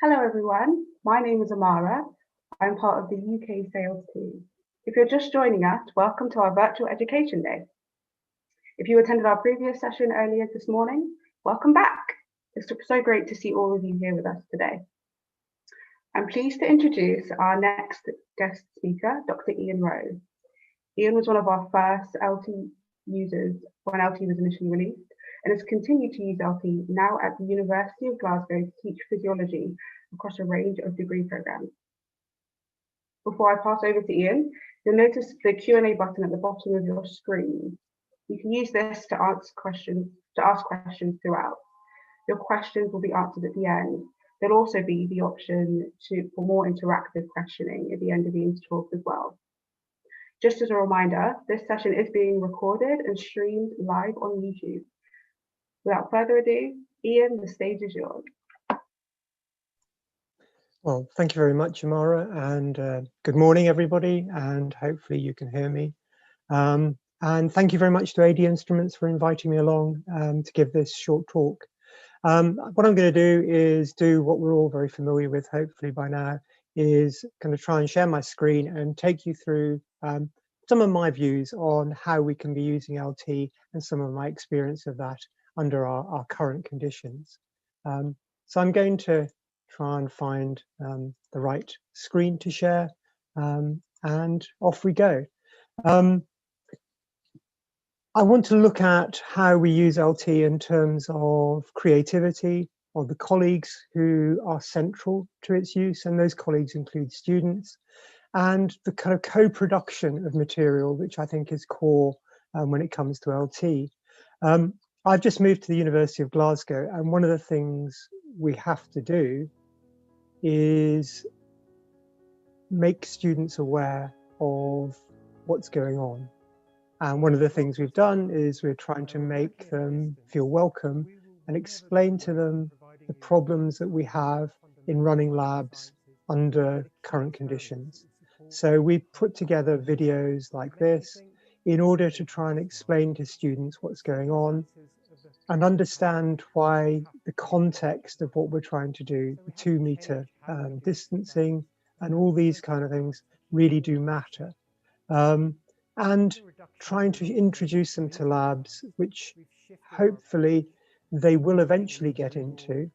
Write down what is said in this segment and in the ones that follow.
Hello everyone, my name is Amara. I'm part of the UK sales team. If you're just joining us, welcome to our virtual education day. If you attended our previous session earlier this morning, welcome back. It's so great to see all of you here with us today. I'm pleased to introduce our next guest speaker, Dr. Iain Rowe. Iain was one of our first LT users when LT was initially released, and has continued to use LT now at the University of Glasgow to teach physiology across a range of degree programs. Before I pass over to Iain, you'll notice the Q&A button at the bottom of your screen. You can use this to ask questions throughout. Your questions will be answered at the end. There'll also be the option for more interactive questioning at the end of Iain's talk as well. Just as a reminder, this session is being recorded and streamed live on YouTube. Without further ado, Iain, the stage is yours. Well, thank you very much, Amara, and good morning, everybody, and hopefully you can hear me. And thank you very much to AD Instruments for inviting me along to give this short talk. What I'm going to do is do what we're all very familiar with, hopefully by now, is going to try and share my screen and take you through some of my views on how we can be using LT and some of my experience of that under our current conditions. So I'm going to try and find the right screen to share, and off we go. I want to look at how we use LT in terms of creativity, of the colleagues who are central to its use, and those colleagues include students, and the kind of co-production of material, which I think is core when it comes to LT. I've just moved to the University of Glasgow, and one of the things we have to do is make students aware of what's going on. And one of the things we've done is we're trying to make them feel welcome and explain to them the problems that we have in running labs under current conditions. So we put together videos like this in order to try and explain to students what's going on and understand why the context of what we're trying to do, the 2-meter distancing and all these kind of things really do matter. And trying to introduce them to labs, which hopefully they will eventually get into,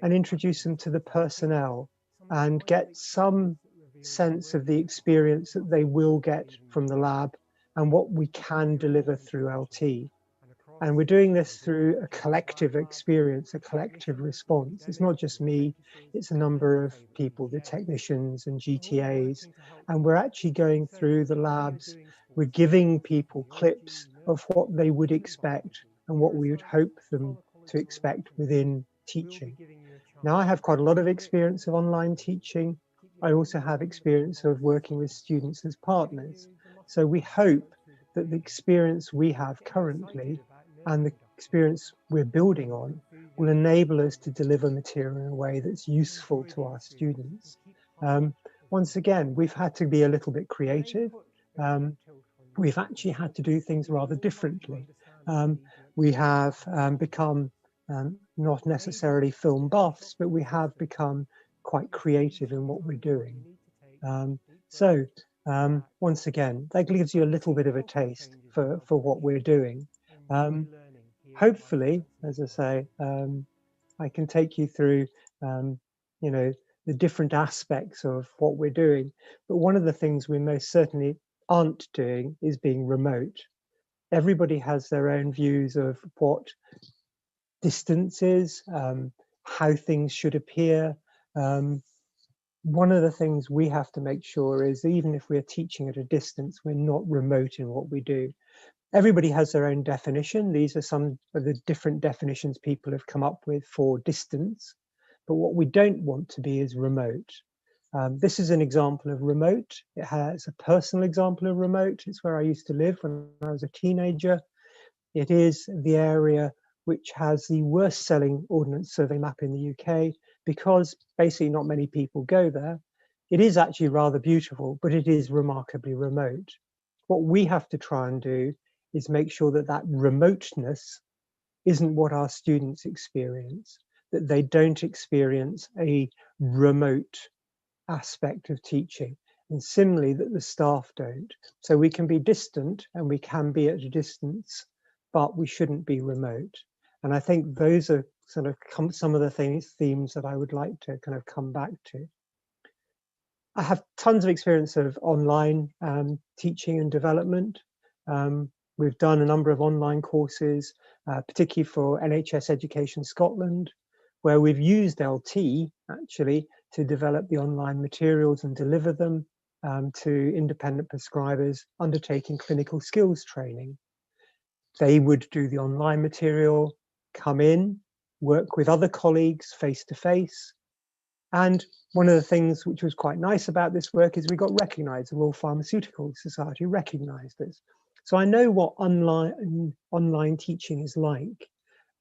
and introduce them to the personnel and get some sense of the experience that they will get from the lab and what we can deliver through LT. And we're doing this through a collective experience, a collective response. It's not just me, it's a number of people, the technicians and GTAs. And we're actually going through the labs. We're giving people clips of what they would expect and what we would hope them to expect within teaching. Now, I have quite a lot of experience of online teaching. I also have experience of working with students as partners. So we hope that the experience we have currently and the experience we're building on will enable us to deliver material in a way that's useful to our students. Once again, we've had to be a little bit creative. We've actually had to do things rather differently. We have become not necessarily film buffs, but we have become quite creative in what we're doing. Once again, that gives you a little bit of a taste for what we're doing. Hopefully, as I say, I can take you through, the different aspects of what we're doing. But one of the things we most certainly aren't doing is being remote. Everybody has their own views of what distance is, how things should appear. One of the things we have to make sure is even if we're teaching at a distance, we're not remote in what we do. Everybody has their own definition. These are some of the different definitions people have come up with for distance. But what we don't want to be is remote. This is an example of remote. It has a personal example of remote. It's where I used to live when I was a teenager. It is the area which has the worst selling Ordnance Survey map in the UK because basically not many people go there. It is actually rather beautiful, but it is remarkably remote. What we have to try and do is make sure that that remoteness isn't what our students experience, that they don't experience a remote aspect of teaching, and similarly that the staff don't. So we can be distant and we can be at a distance, but we shouldn't be remote. And I think those are sort of some of the themes that I would like to kind of come back to. I have tons of experience of online teaching and development. We've done a number of online courses, particularly for NHS Education Scotland, where we've used LT actually to develop the online materials and deliver them to independent prescribers undertaking clinical skills training. They would do the online material, come in, work with other colleagues face to face. And one of the things which was quite nice about this work is we got recognized, the Royal Pharmaceutical Society recognized us. So I know what online teaching is like.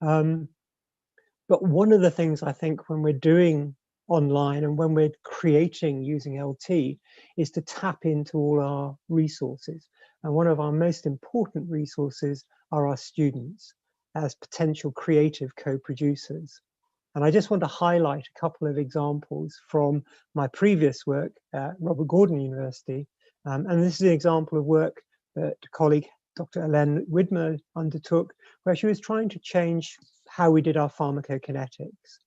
But one of the things I think when we're doing online and when we're creating using LT is to tap into all our resources. And one of our most important resources are our students as potential creative co-producers. And I just want to highlight a couple of examples from my previous work at Robert Gordon University. And this is an example of work that a colleague, Dr. Ellen Widmer, undertook, where she was trying to change how we did our pharmacokinetics.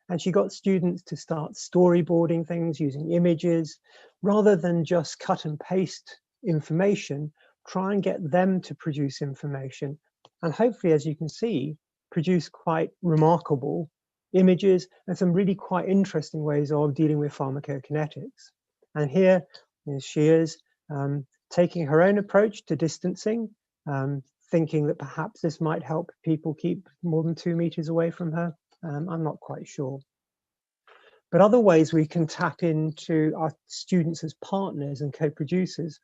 And she got students to start storyboarding things using images, rather than just cut and paste information, try and get them to produce information. And hopefully, as you can see, produce quite remarkable images and some really quite interesting ways of dealing with pharmacokinetics. And here she is taking her own approach to distancing, thinking that perhaps this might help people keep more than 2 meters away from her. I'm not quite sure. But other ways we can tap into our students as partners and co-producers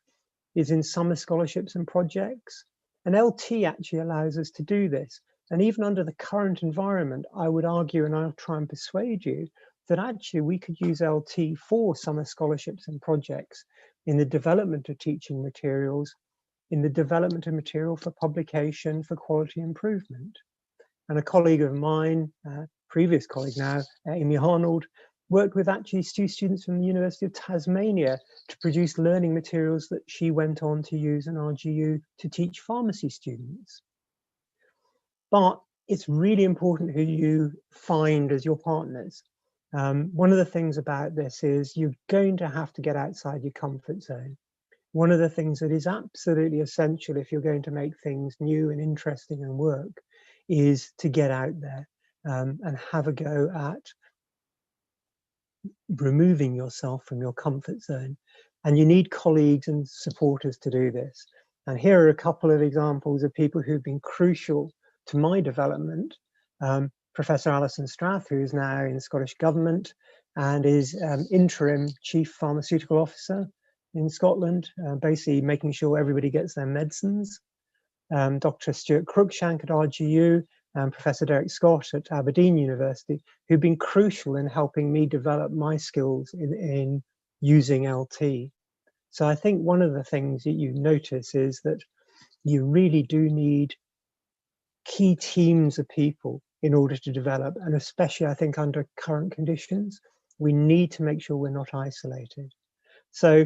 is in summer scholarships and projects. And LT actually allows us to do this. And even under the current environment, I would argue, and I'll try and persuade you, that actually we could use LT for summer scholarships and projects in the development of teaching materials, in the development of material for publication, for quality improvement. And a colleague of mine, previous colleague now, Amy Arnold, worked with actually two students from the University of Tasmania to produce learning materials that she went on to use in RGU to teach pharmacy students. But it's really important who you find as your partners. One of the things about this is you're going to have to get outside your comfort zone. One of the things that is absolutely essential if you're going to make things new and interesting and work is to get out there and have a go at removing yourself from your comfort zone. And you need colleagues and supporters to do this. And here are a couple of examples of people who've been crucial to my development. Professor Alison Strath, who is now in the Scottish Government and is interim Chief Pharmaceutical Officer in Scotland, basically making sure everybody gets their medicines. Dr. Stuart Cruikshank at RGU and Professor Derek Scott at Aberdeen University, who've been crucial in helping me develop my skills in using LT. So I think one of the things that you notice is that you really do need key teams of people in order to develop, and especially I think under current conditions, we need to make sure we're not isolated. So,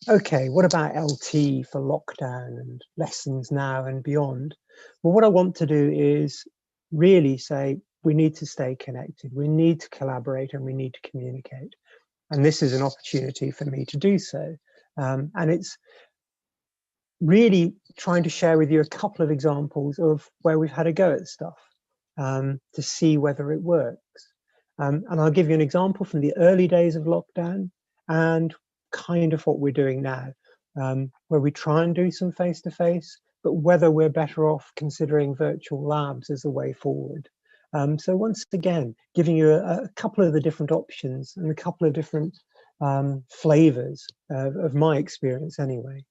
okay, what about LT for lockdown and lessons now and beyond? Well, what I want to do is really say we need to stay connected, we need to collaborate, and we need to communicate. And this is an opportunity for me to do so. And it's really trying to share with you a couple of examples of where we've had a go at stuff to see whether it works. And I'll give you an example from the early days of lockdown and kind of what we're doing now, where we try and do some face-to-face, but whether we're better off considering virtual labs as a way forward. So once again, giving you a couple of the different options and a couple of different flavors of my experience anyway.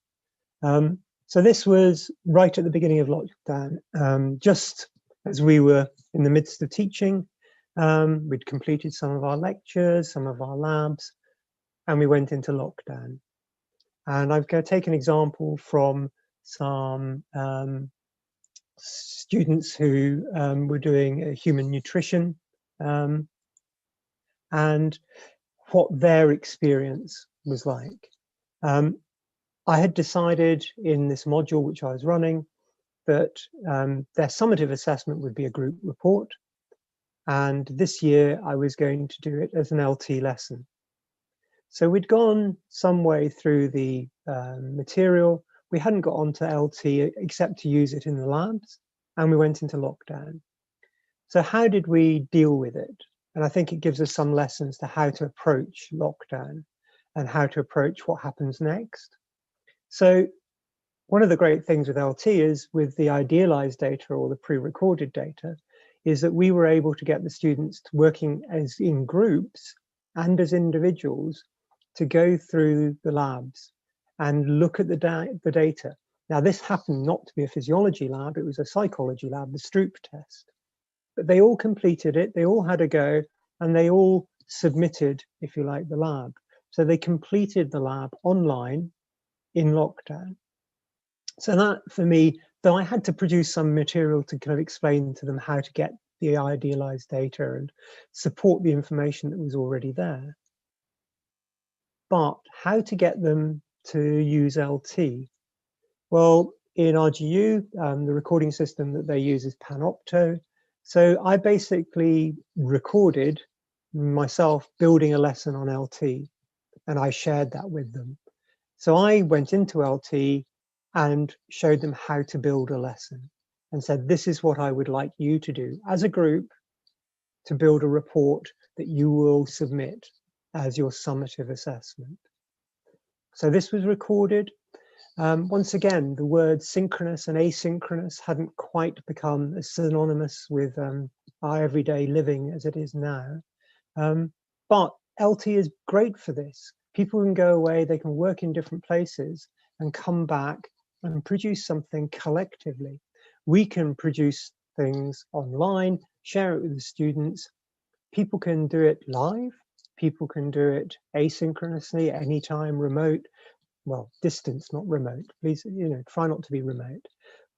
So this was right at the beginning of lockdown, just as we were in the midst of teaching. We'd completed some of our lectures, some of our labs, and we went into lockdown. And I'm going to take an example from some students who were doing human nutrition and what their experience was like. I had decided in this module which I was running that their summative assessment would be a group report, and this year I was going to do it as an LT lesson. So we'd gone some way through the material. We hadn't got onto LT except to use it in the labs, and we went into lockdown. So how did we deal with it? And I think it gives us some lessons to how to approach lockdown and how to approach what happens next. So one of the great things with LT is with the idealized data or the pre-recorded data is that we were able to get the students to working as in groups and as individuals to go through the labs and look at the data. Now, this happened not to be a physiology lab, it was a psychology lab, the Stroop test. But they all completed it, they all had a go, and they all submitted, if you like, the lab. So they completed the lab online in lockdown. So that, for me, though I had to produce some material to kind of explain to them how to get the idealized data and support the information that was already there. But how to get them to use LT? Well, in RGU, the recording system that they use is Panopto. So I basically recorded myself building a lesson on LT, and I shared that with them. So I went into LT and showed them how to build a lesson and said, this is what I would like you to do as a group to build a report that you will submit as your summative assessment. So this was recorded. Once again, the words synchronous and asynchronous hadn't quite become as synonymous with our everyday living as it is now. But LT is great for this. People can go away, they can work in different places and come back and produce something collectively. We can produce things online, share it with the students. People can do it live. People can do it asynchronously, anytime, remote. Well, distance, not remote. Please, try not to be remote.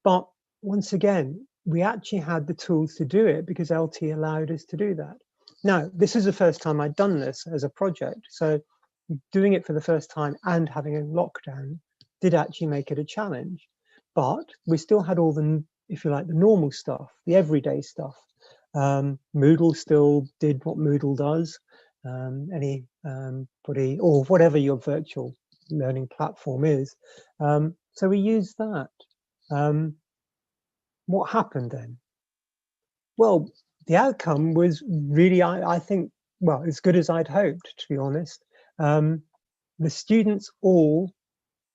But once again, we actually had the tools to do it because LT allowed us to do that. Now, this is the first time I'd done this as a project. So doing it for the first time and having a lockdown did actually make it a challenge. But we still had all the, if you like, the normal stuff, the everyday stuff. Moodle still did what Moodle does. Anybody, or whatever your virtual learning platform is. So we used that. What happened then? Well, the outcome was really, I think, well, as good as I'd hoped, to be honest. The students all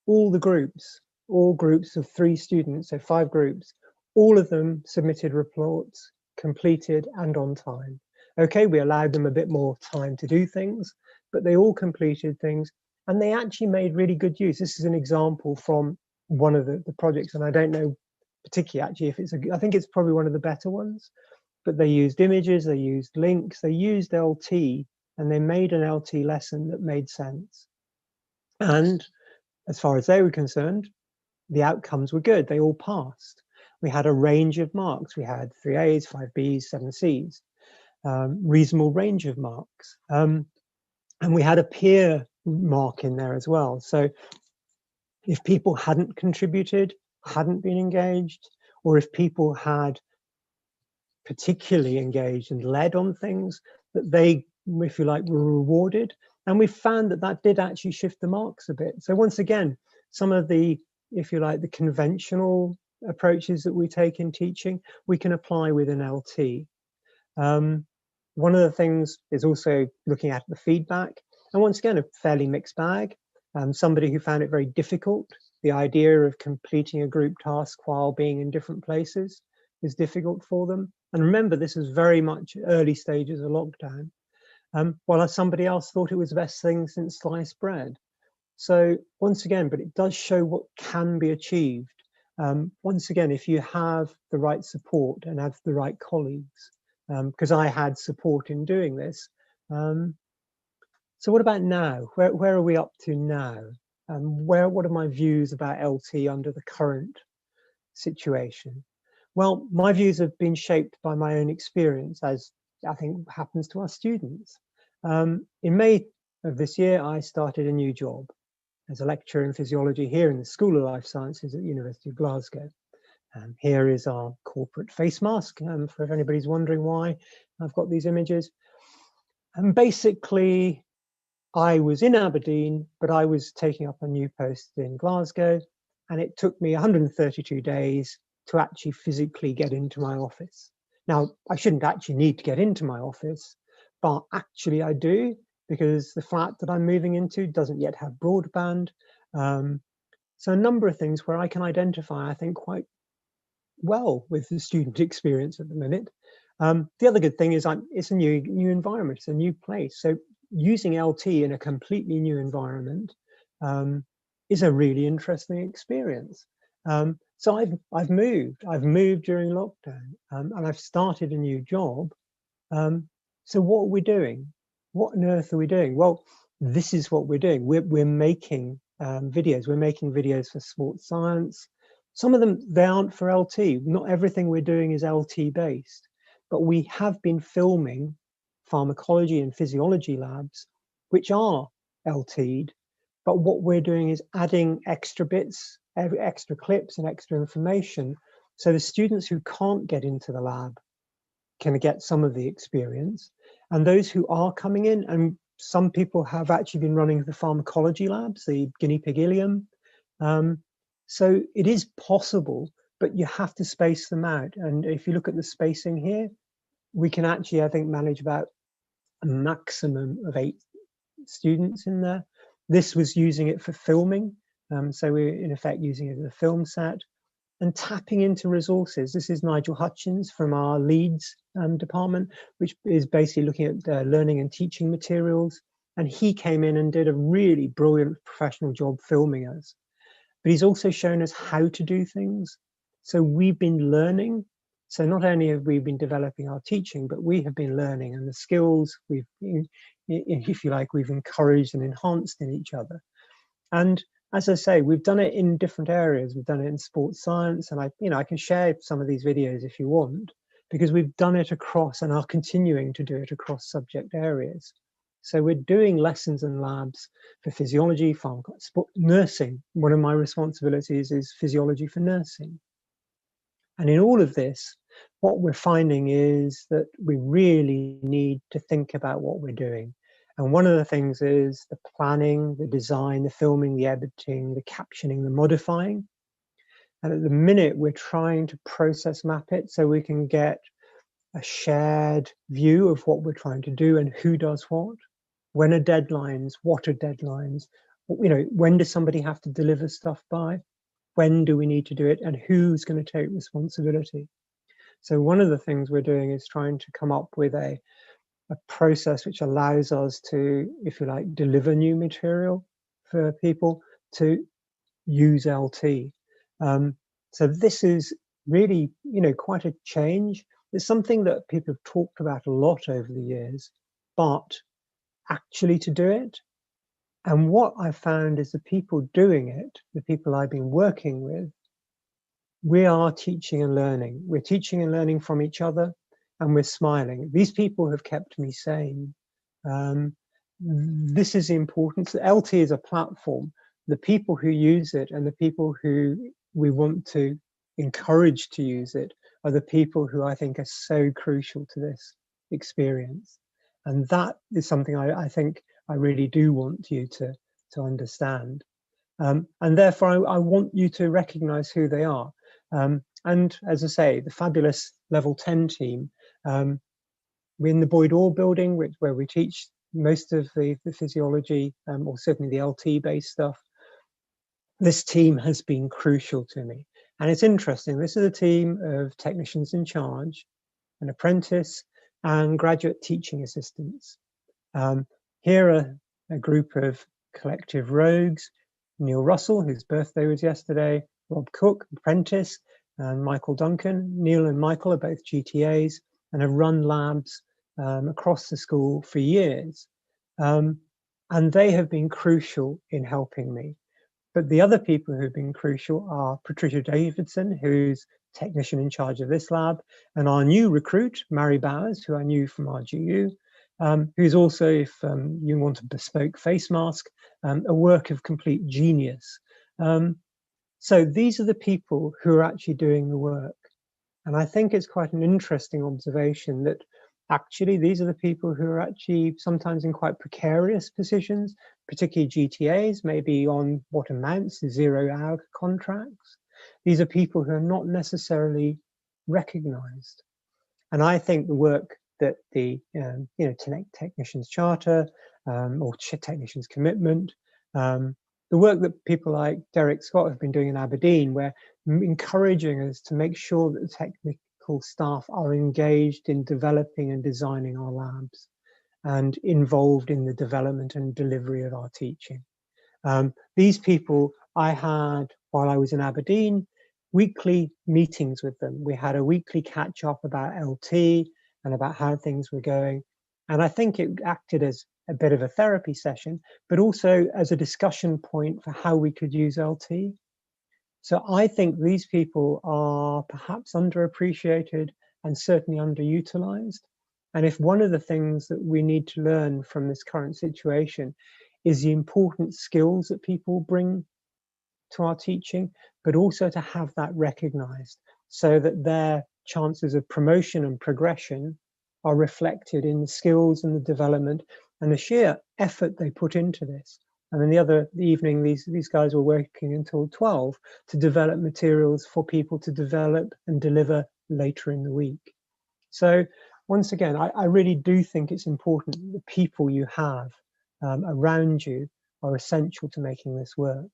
the groups, all groups of 3 students, so 5 groups, all of them submitted reports, completed and on time. Okay, we allowed them a bit more time to do things, but they all completed things and they actually made really good use. This is an example from one of the projects, and I don't know particularly actually if it's I think it's probably one of the better ones, but they used images, they used links, they used LT, and they made an LT lesson that made sense. And as far as they were concerned, the outcomes were good. They all passed. We had a range of marks. We had 3 A's, 5 B's, 7 C's, reasonable range of marks. And we had a peer mark in there as well. So if people hadn't contributed, hadn't been engaged, or if people had particularly engaged and led on things, that they, if you like, were rewarded. And we found that that did actually shift the marks a bit. So once again, some of the, if you like, the conventional approaches that we take in teaching, we can apply with an LT. One of the things is also looking at the feedback. And once again, a fairly mixed bag. Somebody who found it very difficult, the idea of completing a group task while being in different places was difficult for them. And remember, this was very much early stages of lockdown. While somebody else thought it was the best thing since sliced bread. So once again, but it does show what can be achieved. Once again, if you have the right support and have the right colleagues, because I had support in doing this. So what about now? Where are we up to now? What are my views about LT under the current situation? Well, my views have been shaped by my own experience, as I think happens to our students. In May of this year, I started a new job as a lecturer in physiology here in the School of Life Sciences at the University of Glasgow. Here is our corporate face mask, for if anybody's wondering why I've got these images. And basically, I was in Aberdeen, but I was taking up a new post in Glasgow, and it took me 132 days to actually physically get into my office. Now, I shouldn't actually need to get into my office, but actually I do, because the flat that I'm moving into doesn't yet have broadband. So a number of things where I can identify, I think, quite well with the student experience at the minute. The other good thing is it's a new environment, it's a new place. So using LT in a completely new environment is a really interesting experience. So I've moved during lockdown, and I've started a new job. So what are we doing? What on earth are we doing? Well, this is what we're doing. We're making videos. We're making videos for sports science. Some of them, they aren't for LT. Not everything we're doing is LT based, but we have been filming pharmacology and physiology labs, which are LT'd. But what we're doing is adding extra bits, extra clips and extra information. So the students who can't get into the lab can get some of the experience. And those who are coming in, and some people have actually been running the pharmacology labs, the guinea pig ileum. So it is possible, but you have to space them out. And if you look at the spacing here, we can actually, I think, manage about a maximum of 8 students in there. This was using it for filming. So we're in effect using it as a film set and tapping into resources. This is Nigel Hutchins from our Leeds department, which is basically looking at learning and teaching materials. And he came in and did a really brilliant professional job filming us. But he's also shown us how to do things. So we've been learning. So not only have we been developing our teaching, but we have been learning, and the skills we've, if you like, we've encouraged and enhanced in each other. And as I say, we've done it in different areas. We've done it in sports science, and I can share some of these videos if you want, because we've done it across and are continuing to do it across subject areas. So we're doing lessons and labs for physiology, nursing. One of my responsibilities is physiology for nursing. And in all of this, what we're finding is that we really need to think about what we're doing. And one of the things is the planning, the design, the filming, the editing, the captioning, the modifying. And at the minute, we're trying to process map it so we can get a shared view of what we're trying to do and who does what. When are deadlines? What are deadlines? When does somebody have to deliver stuff by? When do we need to do it? And who's going to take responsibility? So one of the things we're doing is trying to come up with a process which allows us to, if you like, deliver new material for people to use LT. So this is really, quite a change. It's something that people have talked about a lot over the years, but actually to do it. And what I found is the people doing it, the people I've been working with, we are teaching and learning. We're teaching and learning from each other, and we're smiling. These people have kept me sane. This is important. LT is a platform. The people who use it and the people who we want to encourage to use it are the people who I think are so crucial to this experience. And that is something I think I really do want you to understand. And therefore, I want you to recognize who they are. And as I say, the fabulous Level 10 team, we're in the Boyd Orr building, where we teach most of the physiology, or certainly the LT-based stuff. This team has been crucial to me. And it's interesting, this is a team of technicians in charge, an apprentice, and graduate teaching assistants. Here are a group of collective rogues: Neil Russell, whose birthday was yesterday, Rob Cook, apprentice, and Michael Duncan. Neil and Michael are both GTAs and have run labs across the school for years. And they have been crucial in helping me. But the other people who've been crucial are Patricia Davidson, who's technician in charge of this lab, and our new recruit, Mary Bowers, who I knew from RGU, who's also, if you want a bespoke face mask, a work of complete genius. So these are the people who are actually doing the work. And I think it's quite an interesting observation that actually these are the people who are actually sometimes in quite precarious positions, particularly GTAs, maybe on what amounts to 0-hour contracts. These are people who are not necessarily recognized. And I think the work that the Technicians Charter or Technicians Commitment, the work that people like Derek Scott have been doing in Aberdeen, where encouraging us to make sure that the technical staff are engaged in developing and designing our labs and involved in the development and delivery of our teaching. These people I had, while I was in Aberdeen, weekly meetings with them. We had a weekly catch up about LT and about how things were going. And I think it acted as a bit of a therapy session, but also as a discussion point for how we could use LT. So I think these people are perhaps underappreciated and certainly underutilized. And if one of the things that we need to learn from this current situation is the important skills that people bring to our teaching, but also to have that recognized so that their chances of promotion and progression are reflected in the skills and the development and the sheer effort they put into this. And then the other evening, these guys were working until 12 to develop materials for people to develop and deliver later in the week. So once again, I really do think it's important that the people you have around you are essential to making this work.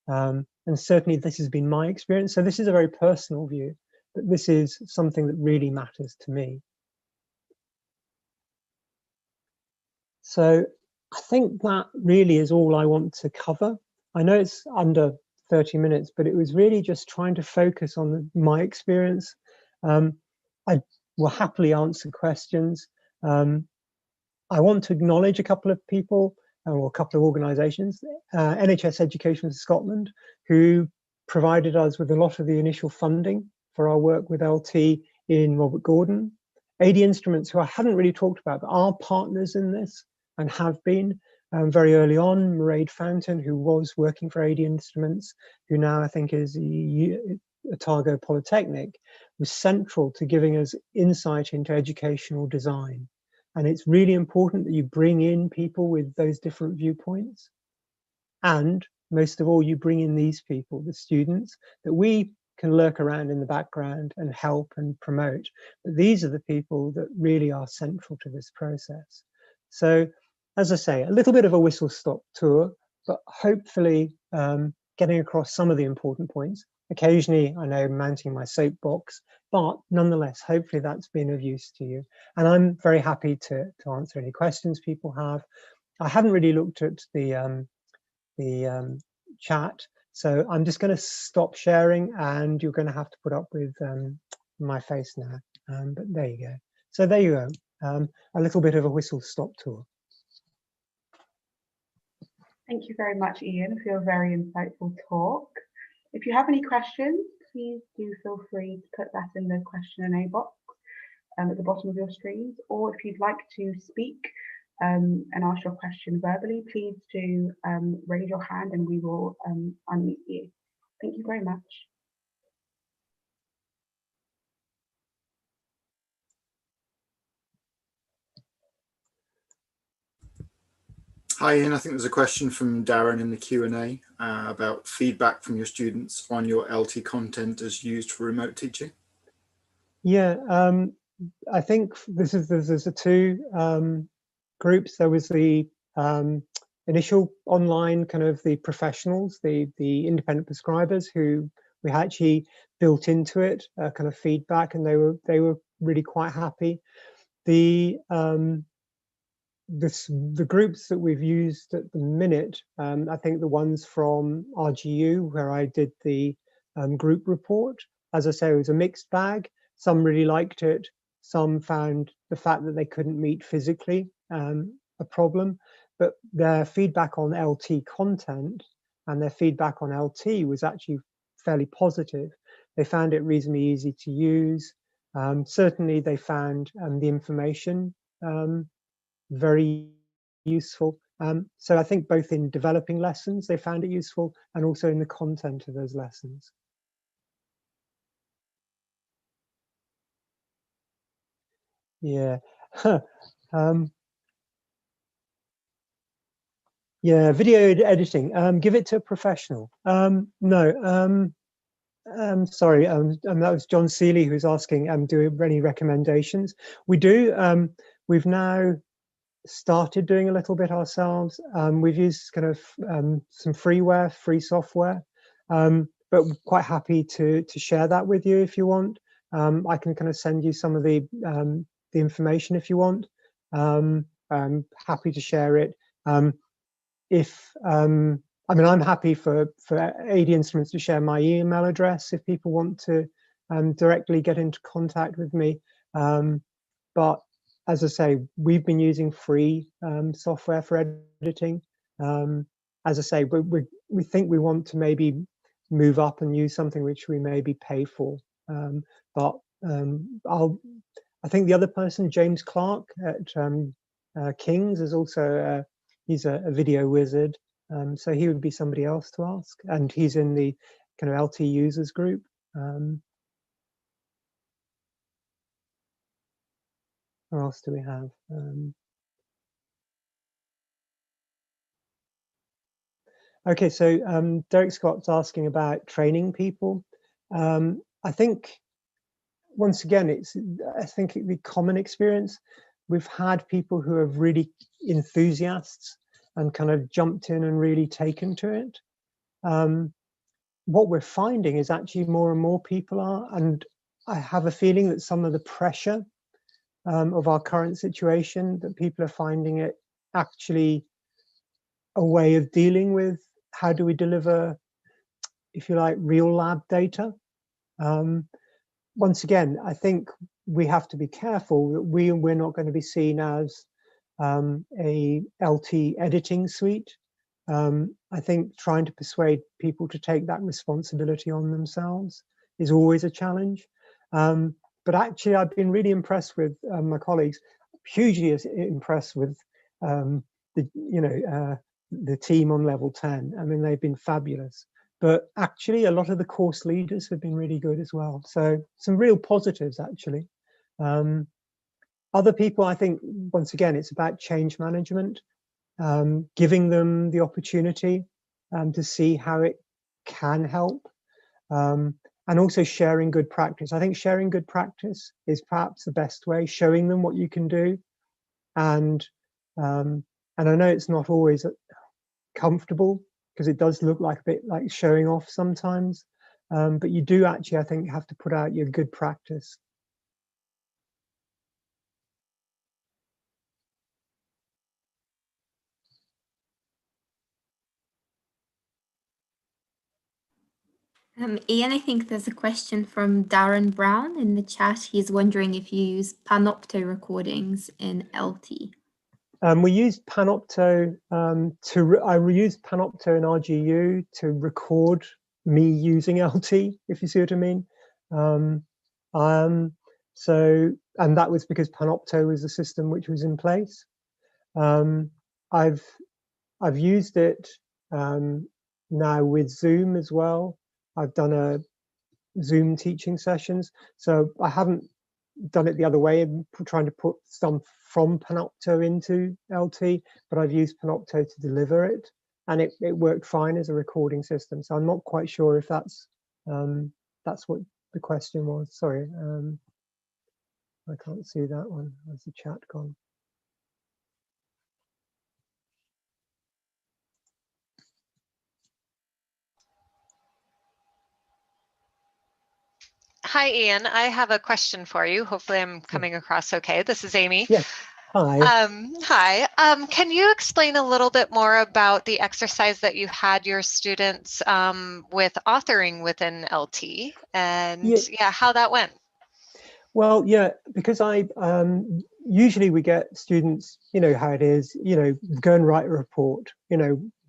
And certainly this has been my experience. So this is a very personal view, but this is something that really matters to me. So I think that really is all I want to cover. I know it's under 30 minutes, but it was really just trying to focus on my experience. I will happily answer questions. I want to acknowledge a couple of people or a couple of organisations, NHS Education for Scotland, who provided us with a lot of the initial funding for our work with LT in Robert Gordon. AD Instruments, who I haven't really talked about, but are partners in this and have been very early on. Mairead Fountain, who was working for AD Instruments, who now I think is Otago Polytechnic, was central to giving us insight into educational design. And it's really important that you bring in people with those different viewpoints. And most of all, you bring in these people, the students, that we can lurk around in the background and help and promote. But these are the people that really are central to this process. So, as I say, a little bit of a whistle-stop tour, but hopefully getting across some of the important points. Occasionally, I know, mounting my soapbox, but nonetheless, hopefully that's been of use to you. And I'm very happy to answer any questions people have. I haven't really looked at the chat, so I'm just going to stop sharing, and you're going to have to put up with my face now. But there you go. So there you go. A little bit of a whistle-stop tour. Thank you very much, Iain, for your very insightful talk. If you have any questions, please do feel free to put that in the question and A box at the bottom of your screens, or if you'd like to speak and ask your question verbally, please do raise your hand and we will unmute you. Thank you very much. Hi Ian, I think there's a question from Darren in the Q&A about feedback from your students on your LT content as used for remote teaching. Yeah, I think there's the two groups. There was the initial online kind of the professionals, the independent prescribers who we actually built into it kind of feedback, and they were really quite happy. The groups that we've used at the minute, I think the ones from RGU where I did the group report, as I say, it was a mixed bag. Some really liked it. Some found the fact that they couldn't meet physically a problem, but their feedback on LT content and their feedback on LT was actually fairly positive. They found it reasonably easy to use. Certainly they found the information very useful. So I think both in developing lessons, they found it useful, and also in the content of those lessons. Yeah. Yeah, video editing. Give it to a professional. No. Sorry, that was John Seeley who's asking, do we have any recommendations? We do. We've now started doing a little bit ourselves. We've used kind of some freeware, free software, but we're quite happy to share that with you if you want. I can kind of send you some of the information if you want. I'm happy to share it. I mean, I'm happy for AD Instruments to share my email address if people want to directly get into contact with me. But as I say, we've been using free software for editing. As I say, we think we want to maybe move up and use something which we maybe pay for. But I think the other person, James Clark at King's, is also he's a video wizard. So he would be somebody else to ask, and he's in the kind of LT users group. Where else do we have? Okay, so Derek Scott's asking about training people. I think, once again, I think the common experience, we've had people who are really enthusiasts and kind of jumped in and really taken to it. What we're finding is actually more and more people are, and I have a feeling that some of the pressure of our current situation, that people are finding it actually a way of dealing with how do we deliver, if you like, real lab data. Once again, I think we have to be careful that we're not going to be seen as a LT editing suite. I think trying to persuade people to take that responsibility on themselves is always a challenge. But actually, I've been really impressed with my colleagues, hugely impressed with the team on level 10. I mean, they've been fabulous. But actually, a lot of the course leaders have been really good as well. So some real positives, actually. Other people, I think, once again, it's about change management, giving them the opportunity to see how it can help, and also sharing good practice. I think sharing good practice is perhaps the best way, showing them what you can do. And I know it's not always comfortable, because it does look like a bit like showing off sometimes, but you do actually, I think, have to put out your good practice. Iain, I think there's a question from Darren Brown in the chat. He's wondering if you use Panopto recordings in LT. We use Panopto I used Panopto in RGU to record me using LT, if you see what I mean. And that was because Panopto was the system which was in place. I've used it now with Zoom as well. I've done a Zoom teaching sessions, so I haven't done it the other way, trying to put some from Panopto into LT, but I've used Panopto to deliver it, and it worked fine as a recording system. So I'm not quite sure if that's what the question was. Sorry, I can't see that one. Where's the chat gone? Hi, Iain. I have a question for you. Hopefully I'm coming across okay. This is Amy. Yes. Hi. Hi. Can you explain a little bit more about the exercise that you had your students with authoring within LT, and how that went? Well, yeah, because I usually we get students, you know how it is, go and write a report,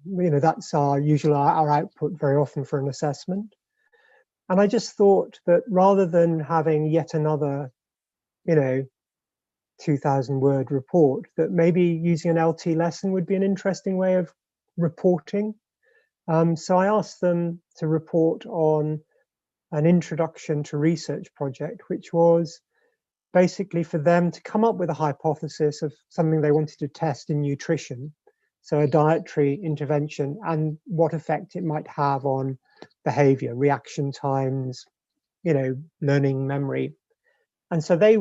that's our usual our output very often for an assessment. And I just thought that rather than having yet another 2,000 word report, that maybe using an LT lesson would be an interesting way of reporting. So I asked them to report on an introduction to research project, which was basically for them to come up with a hypothesis of something they wanted to test in nutrition. So a dietary intervention and what effect it might have on behavior, reaction times, learning, memory. And so they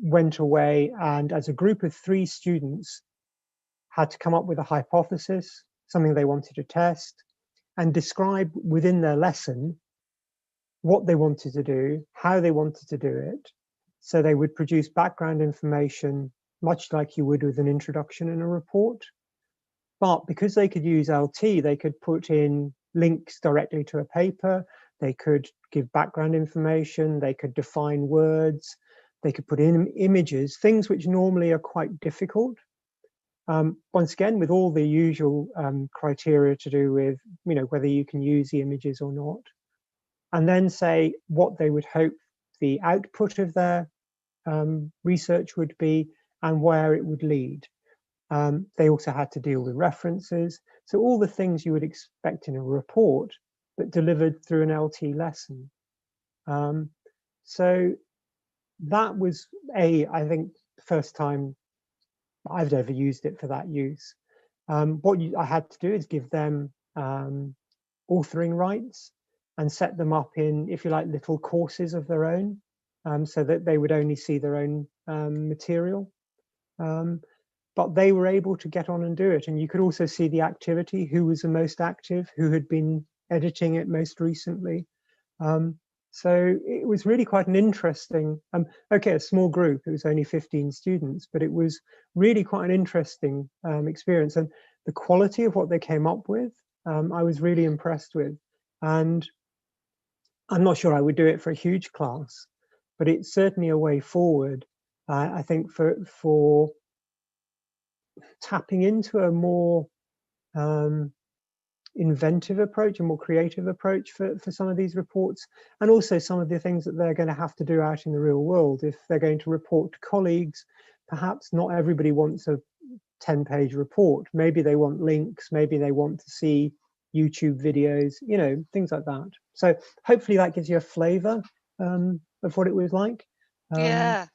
went away and as a group of 3 students had to come up with a hypothesis, something they wanted to test, and describe within their lesson what they wanted to do, how they wanted to do it. So they would produce background information, much like you would with an introduction in a report. But because they could use LT, they could put in links directly to a paper, they could give background information, they could define words, they could put in images, things which normally are quite difficult. Once again, with all the usual criteria to do with, whether you can use the images or not. And then say what they would hope the output of their research would be and where it would lead. They also had to deal with references. So all the things you would expect in a report, but delivered through an LT lesson. So that was I think, the first time I've ever used it for that use. What I had to do is give them authoring rights and set them up in, if you like, little courses of their own, so that they would only see their own material. But they were able to get on and do it. And you could also see the activity, who was the most active, who had been editing it most recently. So it was really quite an interesting, a small group, it was only 15 students, but it was really quite an interesting experience. And the quality of what they came up with, I was really impressed with. And I'm not sure I would do it for a huge class, but it's certainly a way forward, I think, for tapping into a more inventive approach, a more creative approach for some of these reports, and also some of the things that they're going to have to do out in the real world. If they're going to report to colleagues, perhaps not everybody wants a 10-page report. Maybe they want links, maybe they want to see YouTube videos, things like that. So hopefully that gives you a flavor of what it was like. Yeah.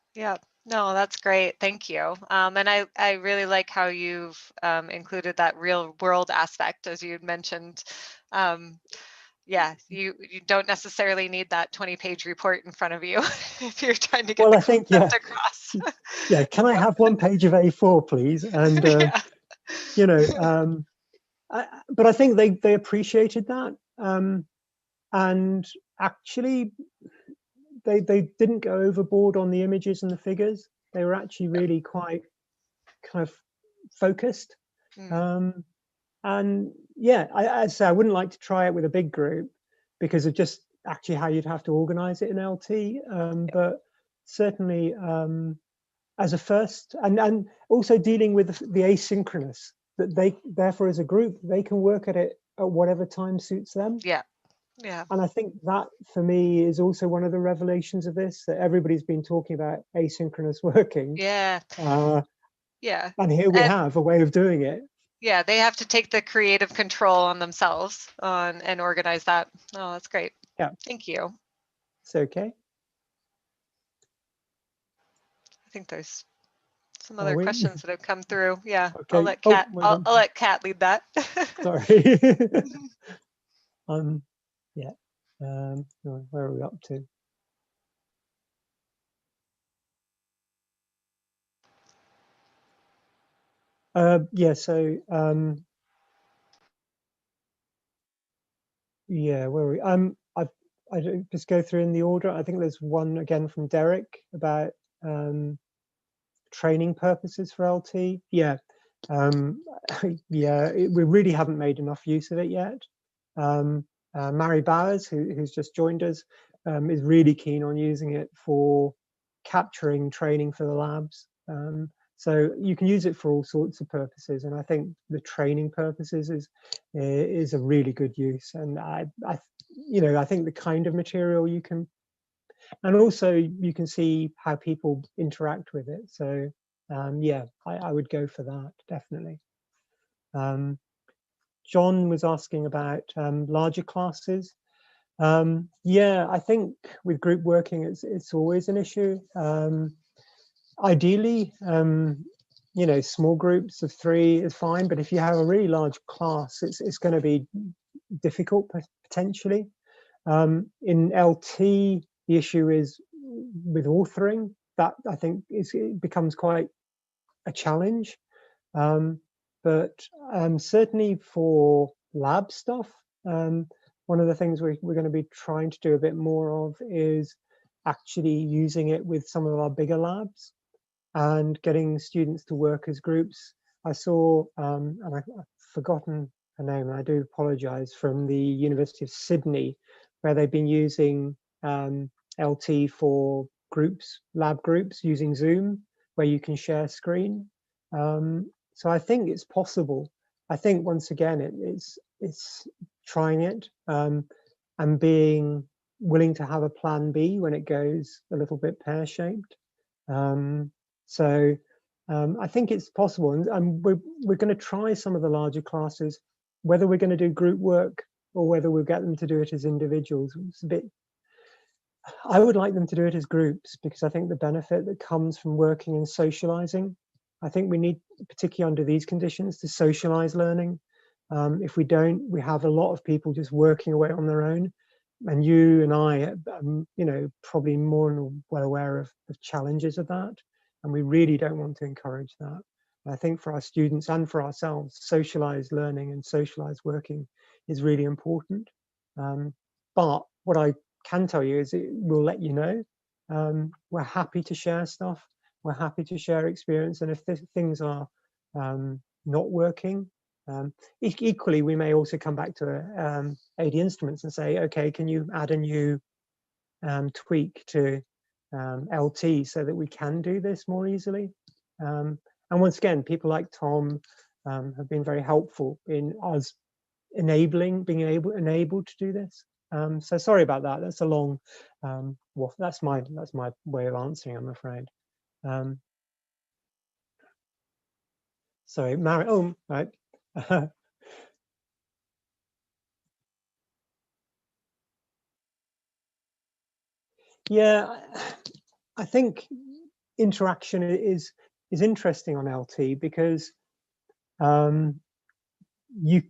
No, that's great. Thank you. And I really like how you've included that real world aspect, as you mentioned. Yeah, you don't necessarily need that 20-page report in front of you if you're trying to get the concept across. Yeah, can I have 1 page of A4, please? And but I think they appreciated that, and actually they didn't go overboard on the images and the figures. They were actually really quite kind of focused. And yeah, I'd say I wouldn't like to try it with a big group because of just actually how you'd have to organize it in LT. But certainly as a first, and also dealing with the asynchronous, that they therefore as a group, they can work at it at whatever time suits them. Yeah. And I think that for me is also one of the revelations of this, that everybody's been talking about asynchronous working. Yeah. And here we have a way of doing it. Yeah, they have to take the creative control on themselves and organize that. Oh, that's great. Yeah. Thank you. It's okay. I think there's some other questions that have come through. Yeah, okay. I'll let Kat. I'll let Kat lead that. Sorry. Yeah. Where are we up to? Yeah. So yeah, where are we? I just go through in the order. I think there's one again from Derek about training purposes for LT. Yeah. Yeah, we really haven't made enough use of it yet. Mary Bowers, who's just joined us, is really keen on using it for capturing training for the labs. So you can use it for all sorts of purposes, and I think the training purposes is a really good use. And I think the kind of material you can, and also you can see how people interact with it. So yeah, I would go for that, definitely. John was asking about larger classes. Yeah, I think with group working, it's always an issue. Ideally, small groups of 3 is fine, but if you have a really large class, it's going to be difficult potentially. In LT, the issue is with authoring. That I think it becomes quite a challenge. But certainly for lab stuff, one of the things we're going to be trying to do a bit more of is actually using it with some of our bigger labs and getting students to work as groups. I saw, and I've forgotten her name, and I do apologize, from the University of Sydney, where they've been using LT for groups, lab groups, using Zoom, where you can share screen. So I think it's possible. I think once again, it's trying it and being willing to have a plan B when it goes a little bit pear-shaped. So I think it's possible, and we're going to try some of the larger classes. Whether we're going to do group work or whether we'll get them to do it as individuals, it's a bit. I would like them to do it as groups, because I think the benefit that comes from working and socializing, I think we need, particularly under these conditions, to socialize learning. If we don't, we have a lot of people just working away on their own. And you and I, probably more and well aware of the challenges of that. And we really don't want to encourage that. I think for our students and for ourselves, socialized learning and socialized working is really important. But what I can tell you is it will let you know. We're happy to share stuff. We're happy to share experience. And if things are not working, equally, we may also come back to AD Instruments and say, okay, can you add a new tweak to LT so that we can do this more easily? And once again, people like Tom have been very helpful in us being enabled to do this. So sorry about that. That's a long, well, that's my way of answering, I'm afraid. Sorry, Mary. Oh, right. Yeah, I think interaction is interesting on LT because you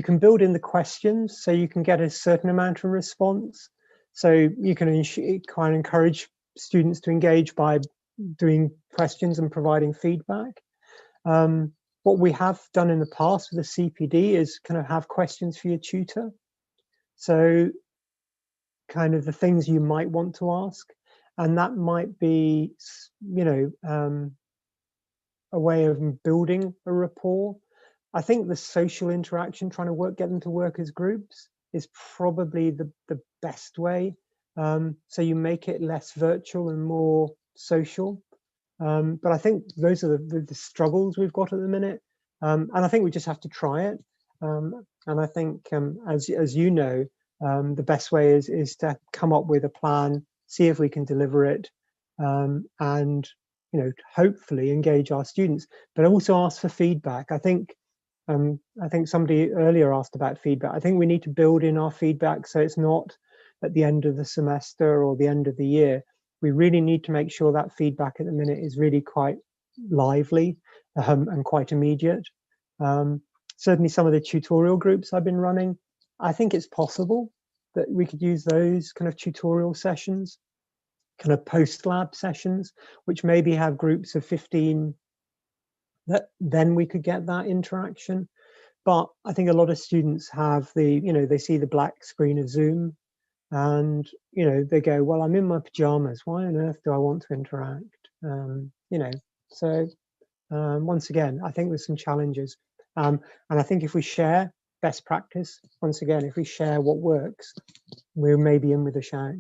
can build in the questions, so you can get a certain amount of response. So you can kind of encourage students to engage by doing questions and providing feedback. What we have done in the past with the CPD is kind of have questions for your tutor. So kind of the things you might want to ask, and that might be, a way of building a rapport. I think the social interaction, trying to get them to work as groups, is probably the best way. So you make it less virtual and more social. But I think those are the struggles we've got at the minute. And I think we just have to try it. And I think, as you know, the best way is to come up with a plan, see if we can deliver it, and hopefully engage our students, but also ask for feedback. I think somebody earlier asked about feedback. I think we need to build in our feedback so it's not at the end of the semester or the end of the year. We really need to make sure that feedback at the minute is really quite lively and quite immediate. Certainly some of the tutorial groups I've been running, I think it's possible that we could use those kind of tutorial sessions, kind of post-lab sessions, which maybe have groups of 15, that then we could get that interaction. But I think a lot of students have they see the black screen of Zoom and, they go, well, I'm in my pajamas. Why on earth do I want to interact? So once again, I think there's some challenges. And I think if we share best practice, once again, if we share what works, we're maybe in with a shout.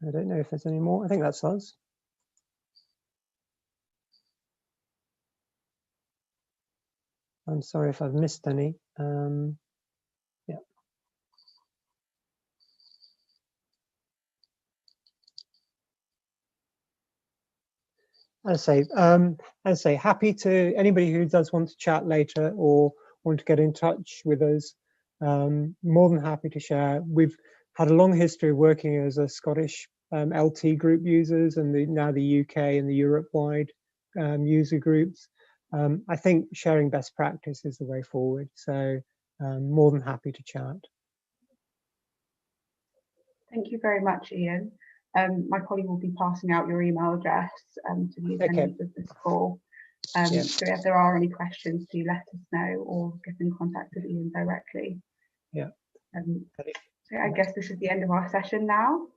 I don't know if there's any more. I think that's us. I'm sorry if I've missed any. Yeah. As I say, happy to anybody who does want to chat later or want to get in touch with us. More than happy to share. We've had a long history of working as a Scottish LT group users, and now the UK and the Europe-wide user groups. I think sharing best practice is the way forward. So more than happy to chat. Thank you very much, Iain. My colleague will be passing out your email address to the attendees of this call. So if there are any questions, do let us know or get in contact with Iain directly. Yeah. So I guess this is the end of our session now.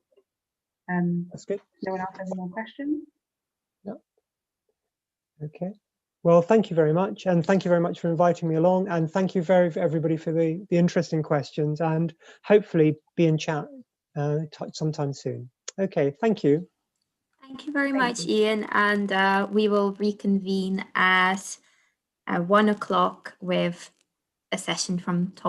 That's good. No one else has any more questions? No. Okay. Well, thank you very much, and thank you very much for inviting me along, and thank you everybody for the interesting questions, and hopefully be in chat sometime soon. Okay, thank you. Thank you very much, Iain, and we will reconvene at 1 o'clock with a session from Tom.